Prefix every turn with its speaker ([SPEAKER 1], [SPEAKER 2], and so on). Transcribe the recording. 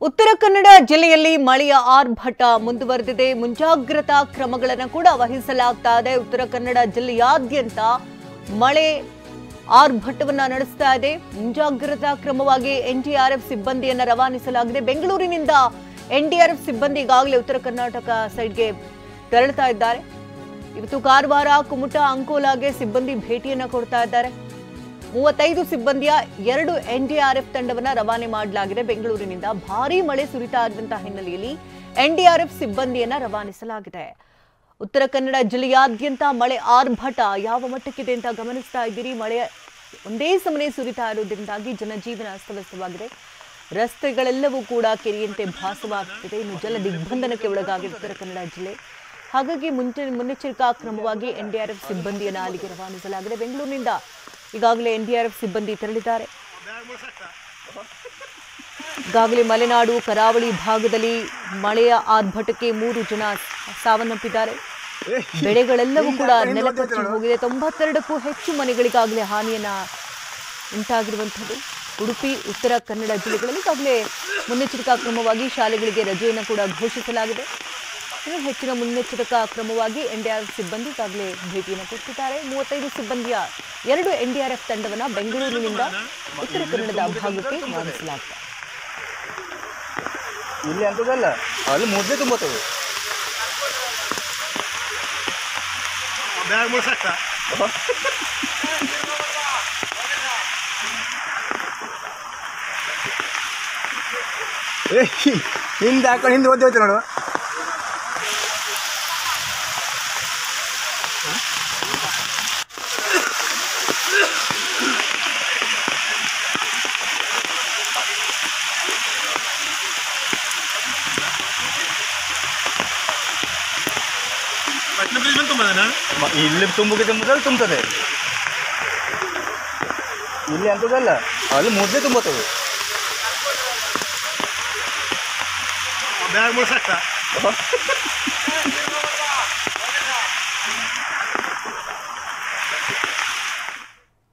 [SPEAKER 1] ಉತ್ತರ ಕನ್ನಡ ಜಿಲ್ಲೆಯಲ್ಲಿ ಮಳೆಯ ಆರ್ಭಟ ಮುಂದುವರೆದಿದೆ. ಮುಂಜಾಗ್ರತಾ ಕ್ರಮಗಳನ್ನು ಕೂಡ ವಹಿಸಲಾಗ್ತಾ ಇದೆ. ಉತ್ತರ ಕನ್ನಡ ಜಿಲ್ಲೆಯಾದ್ಯಂತ ಮಳೆ ಆರ್ಭಟವನ್ನ ನಡೆಸ್ತಾ ಇದೆ. ಮುಂಜಾಗ್ರತಾ ಕ್ರಮವಾಗಿ ಎನ್ಡಿಆರ್ಎಫ್ ಸಿಬ್ಬಂದಿಯನ್ನು ರವಾನಿಸಲಾಗಿದೆ. ಬೆಂಗಳೂರಿನಿಂದ ಎನ್ಡಿಆರ್ಎಫ್ ಸಿಬ್ಬಂದಿ ಈಗಾಗಲೇ ಉತ್ತರ ಕರ್ನಾಟಕ ಸೈಡ್ಗೆ ತೆರಳುತ್ತಾ ಇದ್ದಾರೆ. ಇವತ್ತು ಕಾರವಾರ, ಕುಮಟಾ, ಅಂಕೋಲಾಗೆ ಸಿಬ್ಬಂದಿ ಭೇಟಿಯನ್ನ ಕೊಡ್ತಾ ಇದ್ದಾರೆ. 35 ಸಿಬ್ಬಂದಿಯ 2 ಎನ್ಡಿಆರ್ಎಫ್ ತಂಡವನ್ನ ರವಾನೆ ಮಾಡಲಾಗಿದೆ. ಬೆಂಗಳೂರಿನಿಂದ ಭಾರೀ ಮಳೆ ಸುರಿತಾ ಇರುವಂತಹ ಹಿನ್ನೆಲೆಯಲ್ಲಿ ಎನ್ಡಿಆರ್ಎಫ್ ಸಿಬ್ಬಂದಿಯನ್ನ ರವಾನಿಸಲಾಗಿದೆ. ಉತ್ತರ ಕನ್ನಡ ಜಿಲ್ಲೆಯಾದ್ಯಂತ ಮಳೆ ಆರ್ಭಟ ಯಾವ ಮಟ್ಟಕ್ಕಿದೆ ಅಂತ ಗಮನಿಸ್ತಾ ಇದ್ದೀರಿ. ಮಳೆ ಒಂದೇ ಸಮನೆ ಸುರಿತಾ ಇರುವುದರಿಂದಾಗಿ ಜನಜೀವನ ಅಸ್ತವ್ಯಸ್ತವಾಗಿದೆ. ರಸ್ತೆಗಳೆಲ್ಲವೂ ಕೂಡ ಕೆರೆಯಂತೆ ಭಾಸವಾಗುತ್ತಿದೆ. ಇನ್ನು ಜಲ ದಿಗ್ಬಂಧನಕ್ಕೆ ಒಳಗಾಗಿದೆ ಉತ್ತರ ಕನ್ನಡ ಜಿಲ್ಲೆ. ಹಾಗಾಗಿ ಮುನ್ನೆಚ್ಚರಿಕಾ ಕ್ರಮವಾಗಿ ಎನ್ಡಿಆರ್ಎಫ್ ಸಿಬ್ಬಂದಿಯನ್ನು ಅಲ್ಲಿಗೆ ರವಾನಿಸಲಾಗಿದೆ. ಬೆಂಗಳೂರಿನಿಂದ ಈಗಾಗಲೇ ಎನ್ಡಿಆರ್ಎಫ್ ಸಿಬ್ಬಂದಿ ತೆರಳಿದ್ದಾರೆ. ಈಗಾಗಲೇ ಮಲೆನಾಡು, ಕರಾವಳಿ ಭಾಗದಲ್ಲಿ ಮಳೆಯ ಆರ್ಭಟಕ್ಕೆ 3 ಜನ ಸಾವನ್ನಪ್ಪಿದ್ದಾರೆ. ಬೆಳೆಗಳೆಲ್ಲವೂ ಕೂಡ ನೆಲಕಚ್ಚಿ ಹೋಗಿದೆ. 92ಕ್ಕೂ ಹೆಚ್ಚು ಮನೆಗಳಿಗಾಗಲೇ ಹಾನಿಯನ್ನ ಉಂಟಾಗಿರುವಂಥದ್ದು. ಉಡುಪಿ, ಉತ್ತರ ಕನ್ನಡ ಜಿಲ್ಲೆಗಳಲ್ಲಿ ಈಗಾಗಲೇ ಮುನ್ನೆಚ್ಚರಿಕಾ ಕ್ರಮವಾಗಿ ಶಾಲೆಗಳಿಗೆ ರಜೆಯನ್ನು ಕೂಡ ಘೋಷಿಸಲಾಗಿದೆ. ಇನ್ನು ಹೆಚ್ಚಿನ ಮುನ್ನೆಚ್ಚರಿಕಾ ಕ್ರಮವಾಗಿ ಎನ್ಡಿಆರ್ಎಫ್ ಸಿಬ್ಬಂದಿ ಈಗಾಗಲೇ ಭೇಟಿಯನ್ನು ಕೊಟ್ಟಿದ್ದಾರೆ. 35 ಸಿಬ್ಬಂದಿಯ 2 ಎನ್ಡಿಆರ್ಎಫ್ ತಂಡವನ್ನು ಬೆಂಗಳೂರಿನಿಂದ ಉತ್ತರ ಕನ್ನಡದ ಭಾಗಕ್ಕೆ ರವಾನಿಸಲಾಗಿದೆ.
[SPEAKER 2] ಇಲ್ಲಿ ಅಂತದಲ್ಲ, ಅಲ್ಲಿ ಮುದ್ದೆ ತುಂಬುತ್ತವೆ. ಹಿಂದೆ ಹಾಕೊಂಡು ಹಿಂದೆ ಓದಿ ಹೋಯ್ತು ನೋಡು. ಇಲ್ಲಿ ತುಂಬುದಲ್ಲಿ ತುಂಬುತ್ತದೆ. ಇಲ್ಲಿ ಅಂತದಲ್ಲ, ಅಲ್ಲಿ ಮುದ್ದೆ ತುಂಬುತ್ತವೆ.